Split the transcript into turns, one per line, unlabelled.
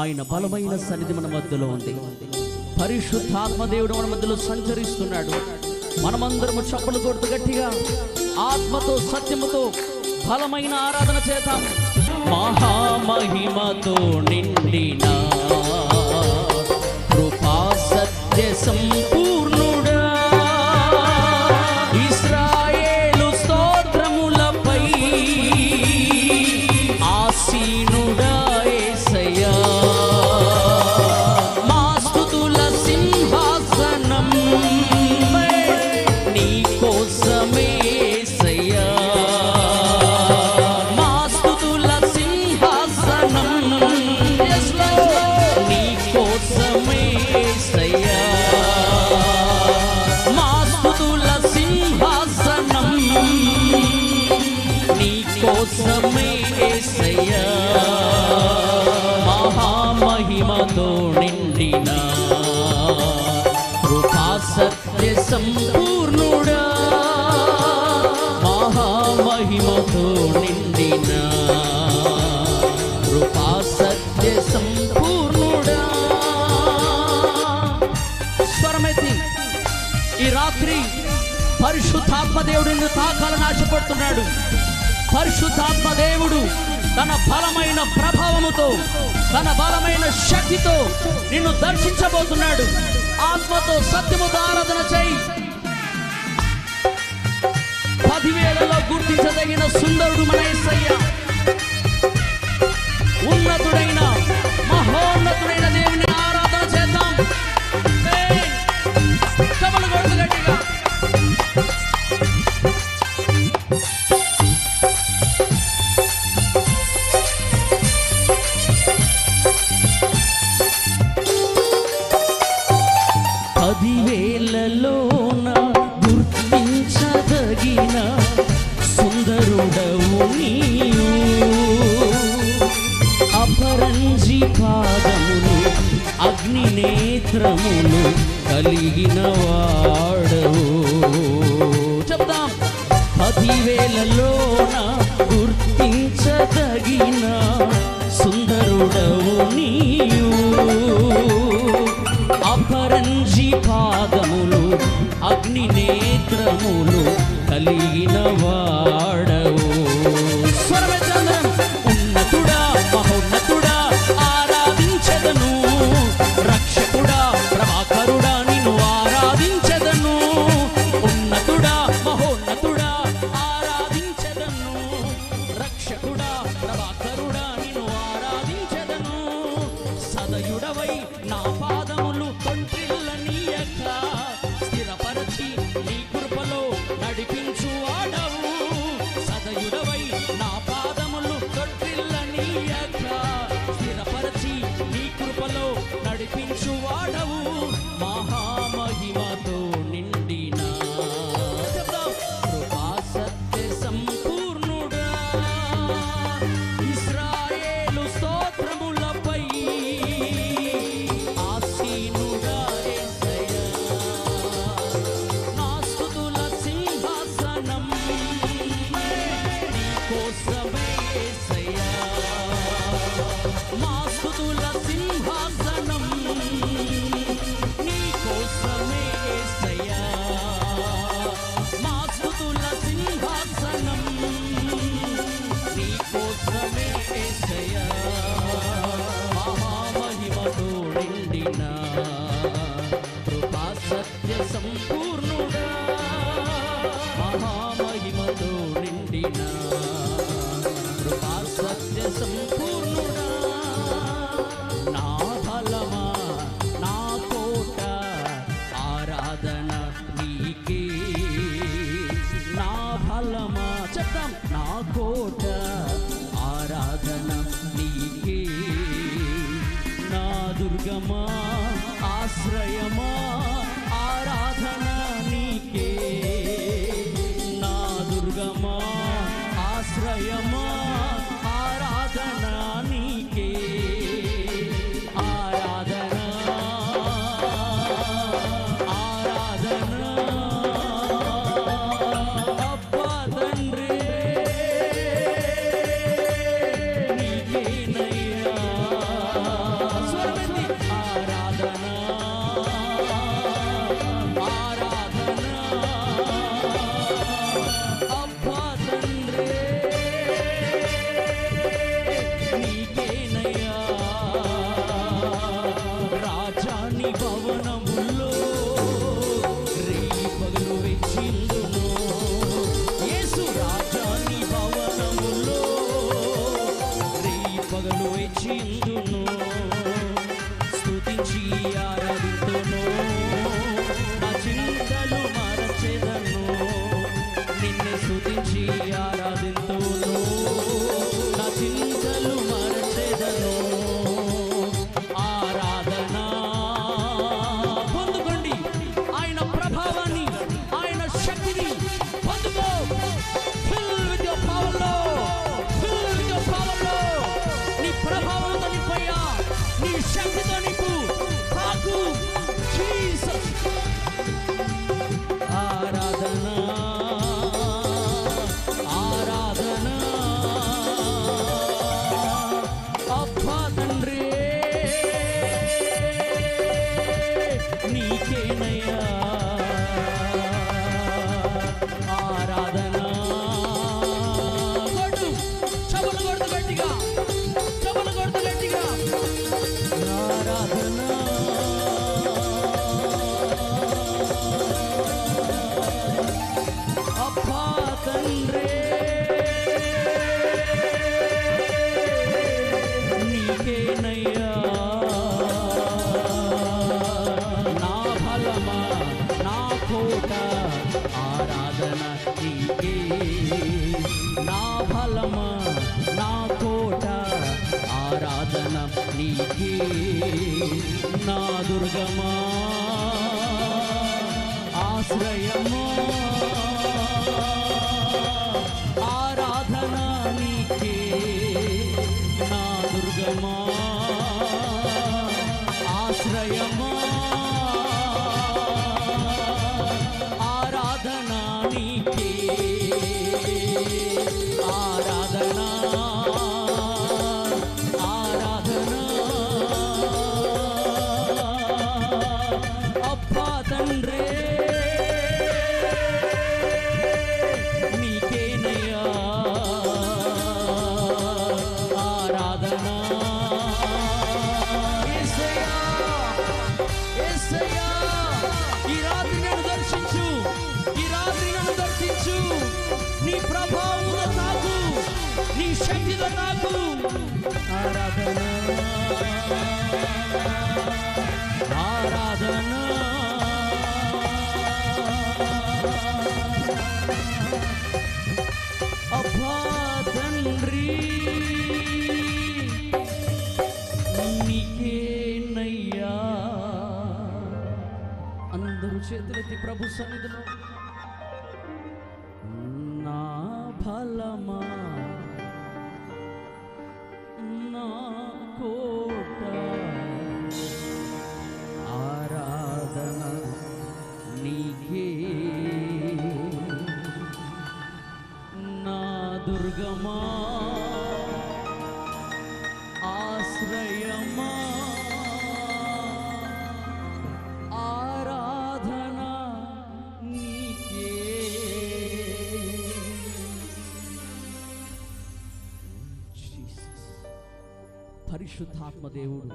ఆయన బలమైన సన్నిధి మన మధ్యలో ఉంది. పరిశుద్ధాత్మ దేవుడు మన మధ్యలో సంచరిస్తున్నాడు. మనమందరము చప్పలు కొడుతూ గట్టిగా ఆత్మతో సత్యముతో బలమైన ఆరాధన చేద్దాం. మహామహిమతో నిండిన కృపా సత్య సంపూర్ణుడా, ఇశ్రాయేలు స్తోత్రములపై ఆసీనుడా యేసయ్యా, మా స్తుతుల సింహాసనం నీ కోసమే యేసయ్యా, మా స్తుతుల సింహాసనం నీ కోసమే యేసయ్యా, మా స్తుతుల సింహాసనం నీ కోసమే యేసయ్యా, మహామహిమతో నిండిన కృపా సత్య సంపూర్ణుడా, మహామహిమతో నిండిన కృపా సత్య సంపూర్ణుడా. స్వరమెత్తి ఈ రాత్రి పరిశుద్ధాత్మ దేవుడు నిన్ను తాకాలని ఆశపడుతున్నాడు. పరిశుద్ధాత్మ దేవుడు తన బలమైన ప్రభావముతో, తన బలమైన శక్తితో నిన్ను దర్శించబోతున్నాడు. ఆత్మతో సత్యముతో ఆరాధన చేయి. 10,000లో గుర్తించదగిన సుందరుడు మన యేసయ్య. ఉన్నతుడైన మహోన్నతుడైన దేవుని ఆరాధన చేద్దాం. చప్పలు కొడుతూ గట్టిగా పదివేలలోన గుర్తించదగిన సుందరుడవు నీవు, అపరంజి పాదములు అగ్ని నేత్రములు కలిగిన వాడవు. చెప్తాం. 10,000లోన గుర్తించదగిన సుందరుడవు నీవు, అపరంజి పాదములు అగ్ని నేత్రములు కలిగిన వాడవు. స్వరమెత్తందరం. ఉన్నతుడా మహోన్నతుడా ఆరాధించెదను, రక్షకుడా ప్రభాకరుడా నిన్ను ఆరాధించెదను. ఉన్నతుడా మహోన్నతుడా ఆరాధించెదను, రక్షకుడా ప్రభాకరుడా నిన్ను ఆరాధించెదను. సదయుడవై నా పాదములు తొంట్రిల్లనీయక స్థిరపరచి నీ కృపలో నడిపించు వాడవు. సదయుడవై నా పాదములు తొంట్రిల్లనీయక స్థిరపరచి నీ కృపలో నడిపించు వాడవు. మహామహిమతో నిండిన కృపా సత్య సంపూర్ణుడా, ఇశ్రాయేలు స్తోత్రములపై ఆసీనుడా యేసయ్యా, నా స్తుతుల సింహాసనం నీ కోసమే యేసయ్యా, మా స్తుతుల సింహాసనం నీ కోసమే యేసయ్యా, మా స్తుతుల సింహాసనం నీ కోసమే యేసయ్యా, మహామహిమతో నిండిన కృపా సత్య సంపూర్ణుడా, మహామహిమతో నిండిన కృపా సత్య సంపూర్ణుడా. నా బలమా నా కోట ఆరాధన నీకే, నా బలమా చెప్తాం, నా కోట ఆరాధన నీకే, నా దుర్గమా ఆశ్రయమా ఆరాధన నీకే, నా దుర్గమా ఆశ్రయమా ఆరాధన నీకే, ఆరాధన ఆరాధన అబ్బా తండ్రి కోట ఆరాధన నీకే, నా బలమా నా కోట ఆరాధన నీకే, నా దుర్గమా ఆశ్రయమా ఆరాధన నీకే, నా దుర్గమా ఆశ్రయమా ఆరాధన నీకే, ఆరాధన ఆరాధన అబ్బా తండ్రే నీకేనయ్యా ఆరాధన. యేసయ్యా యేసయ్యా ఈ రాత్రి నన్ను దర్శించు, ఈ రాత్రి నన్ను దర్శించు, నీ ప్రభావంతో తాకు, నీ శక్తితో తాకు. ఆరాధన ఆరాధన అబ్బా తండ్రి నీకేనయ్యా. అందరూ చేతులెత్తి ప్రభు సన్నిధిలో నా బలమా నా కోట ఆరాధన నీకే, నా దుర్గమా ఆశ్రయమా ఆరాధన నీకే. జీసస్ పరిశుద్ధాత్మ దేవుడు